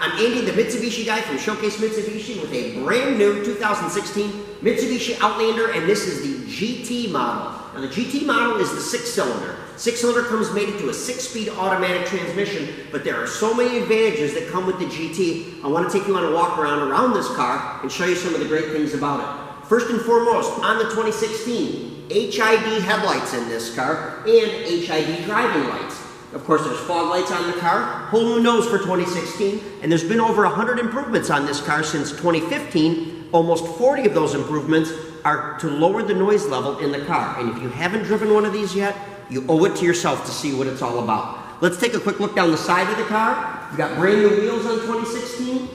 I'm Andy, the Mitsubishi guy from Showcase Mitsubishi with a brand new 2016 Mitsubishi Outlander, and this is the GT model. Now the GT model is the 6-cylinder. 6-cylinder comes mated to a 6-speed automatic transmission, but there are so many advantages that come with the GT. I want to take you on a walk around this car and show you some of the great things about it. First and foremost, on the 2016, HID headlights in this car and HID driving lights. Of course, there's fog lights on the car, whole new nose for 2016, and there's been over 100 improvements on this car since 2015. Almost 40 of those improvements are to lower the noise level in the car. And if you haven't driven one of these yet, you owe it to yourself to see what it's all about. Let's take a quick look down the side of the car. We've got brand new wheels on 2016,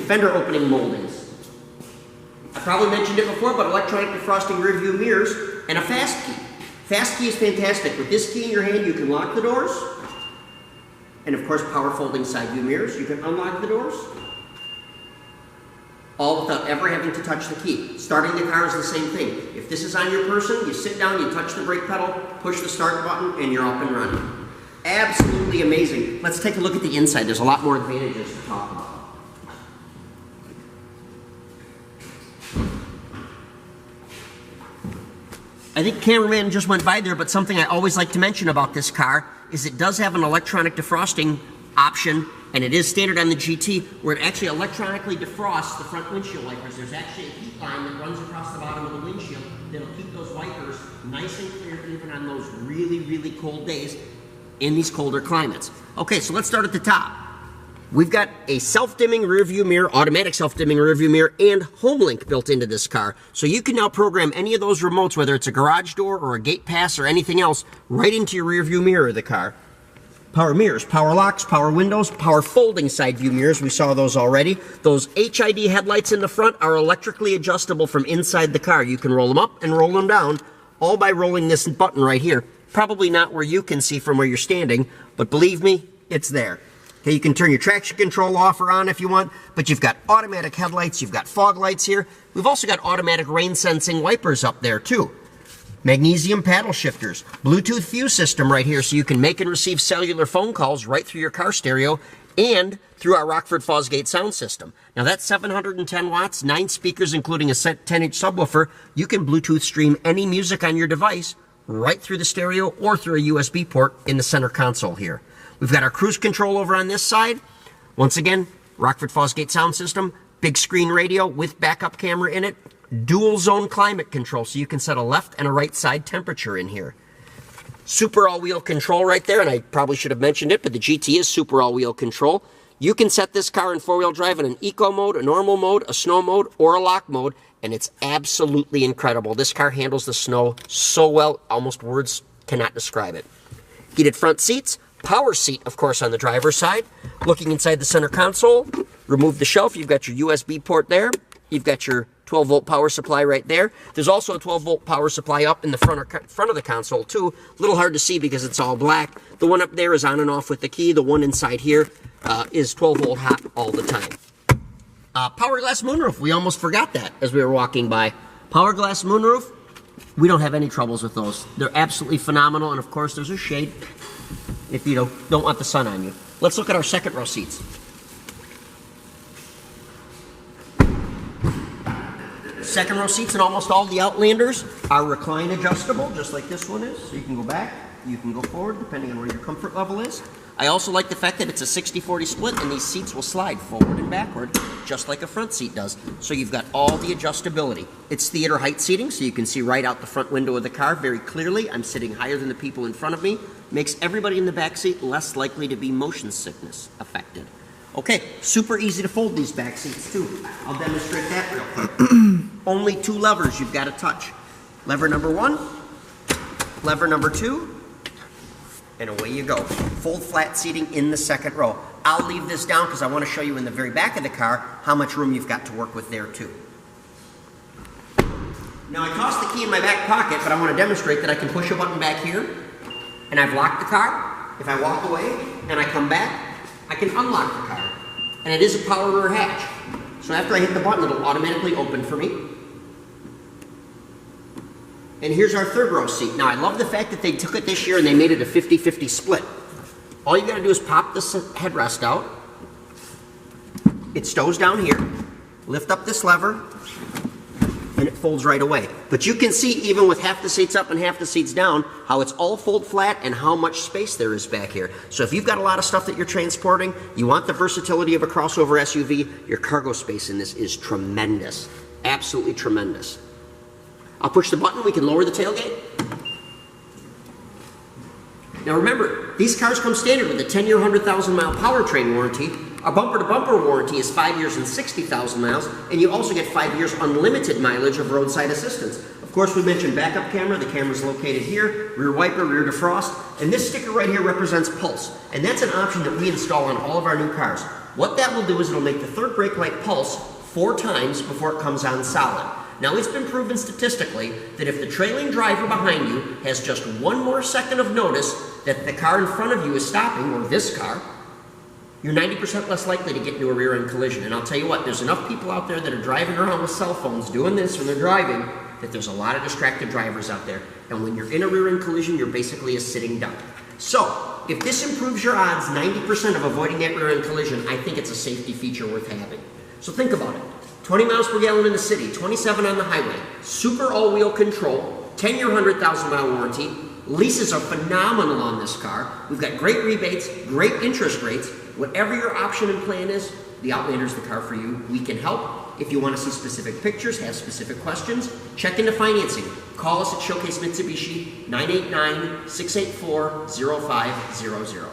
fender opening moldings. I probably mentioned it before, but electronic defrosting rear view mirrors and a fast key. Fast key is fantastic. With this key in your hand, you can lock the doors. And of course, power folding side view mirrors. You can unlock the doors. All without ever having to touch the key. Starting the car is the same thing. If this is on your person, you sit down, you touch the brake pedal, push the start button, and you're up and running. Absolutely amazing. Let's take a look at the inside. There's a lot more advantages to talk about. I think cameraman just went by there, but something I always like to mention about this car is it does have an electronic defrosting option, and it is standard on the GT, where it actually electronically defrosts the front windshield wipers. There's actually a heat line that runs across the bottom of the windshield that'll keep those wipers nice and clear even on those really, really cold days in these colder climates. Okay, so let's start at the top. We've got a self-dimming rear view mirror, automatic self-dimming rear view mirror, and HomeLink built into this car. So you can now program any of those remotes, whether it's a garage door or a gate pass or anything else, right into your rear view mirror of the car. Power mirrors, power locks, power windows, power folding side view mirrors. We saw those already. Those HID headlights in the front are electrically adjustable from inside the car. You can roll them up and roll them down, all by rolling this button right here. Probably not where you can see from where you're standing, but believe me, it's there. Okay, you can turn your traction control off or on if you want, but you've got automatic headlights, you've got fog lights here. We've also got automatic rain sensing wipers up there too. Magnesium paddle shifters, Bluetooth fuse system right here so you can make and receive cellular phone calls right through your car stereo and through our Rockford Fosgate sound system. Now that's 710 watts, 9 speakers including a 10-inch subwoofer. You can Bluetooth stream any music on your device right through the stereo or through a USB port in the center console here. We've got our cruise control over on this side. Once again, Rockford Fosgate sound system, big screen radio with backup camera in it, dual zone climate control so you can set a left and a right side temperature in here. Super all-wheel control right there, and I probably should have mentioned it, but the GT is super all-wheel control. You can set this car in four-wheel drive in an eco mode, a normal mode, a snow mode, or a lock mode, and it's absolutely incredible. This car handles the snow so well, almost words cannot describe it. Heated front seats. Power seat, of course, on the driver's side. Looking inside the center console, remove the shelf. You've got your USB port there. You've got your 12-volt power supply right there. There's also a 12-volt power supply up in the front of the console, too. A little hard to see because it's all black. The one up there is on and off with the key. The one inside here is 12-volt hot all the time. Power glass moonroof. We almost forgot that as we were walking by. Power glass moonroof. We don't have any troubles with those. They're absolutely phenomenal, and of course, there's a shade if you don't want the sun on you. Let's look at our second row seats. Second row seats in almost all the Outlanders are recline adjustable, just like this one is. So you can go back, you can go forward, depending on where your comfort level is. I also like the fact that it's a 60-40 split, and these seats will slide forward and backward, just like a front seat does. So you've got all the adjustability. It's theater height seating, so you can see right out the front window of the car very clearly. I'm sitting higher than the people in front of me. Makes everybody in the back seat less likely to be motion sickness affected. Okay, super easy to fold these back seats too. I'll demonstrate that real quick. Only 2 levers you've got to touch. Lever number 1, lever number 2, and away you go. Fold flat seating in the second row. I'll leave this down because I want to show you in the very back of the car how much room you've got to work with there too. Now I tossed the key in my back pocket, but I want to demonstrate that I can push a button back here, and I've locked the car. If I walk away and I come back, I can unlock the car. And it is a power rear hatch. So after I hit the button, it'll automatically open for me. And here's our third row seat. Now I love the fact that they took it this year and they made it a 50-50 split. All you gotta do is pop this headrest out, it stows down here, lift up this lever, and it folds right away. But you can see, even with half the seats up and half the seats down, how it's all fold flat and how much space there is back here. So if you've got a lot of stuff that you're transporting, you want the versatility of a crossover SUV, your cargo space in this is tremendous. Absolutely tremendous. I'll push the button, we can lower the tailgate. Now remember, these cars come standard with a 10-year, 100,000-mile powertrain warranty. Our bumper-to-bumper warranty is 5 years and 60,000 miles, and you also get 5 years unlimited mileage of roadside assistance. Of course, we mentioned backup camera. The camera's located here, rear wiper, rear defrost, and this sticker right here represents pulse, and that's an option that we install on all of our new cars. What that will do is it'll make the third brake light pulse 4 times before it comes on solid. Now, it's been proven statistically that if the trailing driver behind you has just 1 more second of notice that the car in front of you is stopping, or this car, you're 90% less likely to get into a rear-end collision. And I'll tell you what, there's enough people out there that are driving around with cell phones doing this when they're driving that there's a lot of distracted drivers out there. And when you're in a rear-end collision, you're basically a sitting duck. So, if this improves your odds 90% of avoiding that rear-end collision, I think it's a safety feature worth having. So think about it. 20 miles per gallon in the city, 27 on the highway, super all-wheel control, 10-year, 100,000-mile warranty. Leases are phenomenal on this car. We've got great rebates, great interest rates. Whatever your option and plan is, the Outlander's the car for you. We can help. If you want to see specific pictures, have specific questions, check into financing. Call us at Showcase Mitsubishi, 989-684-0500.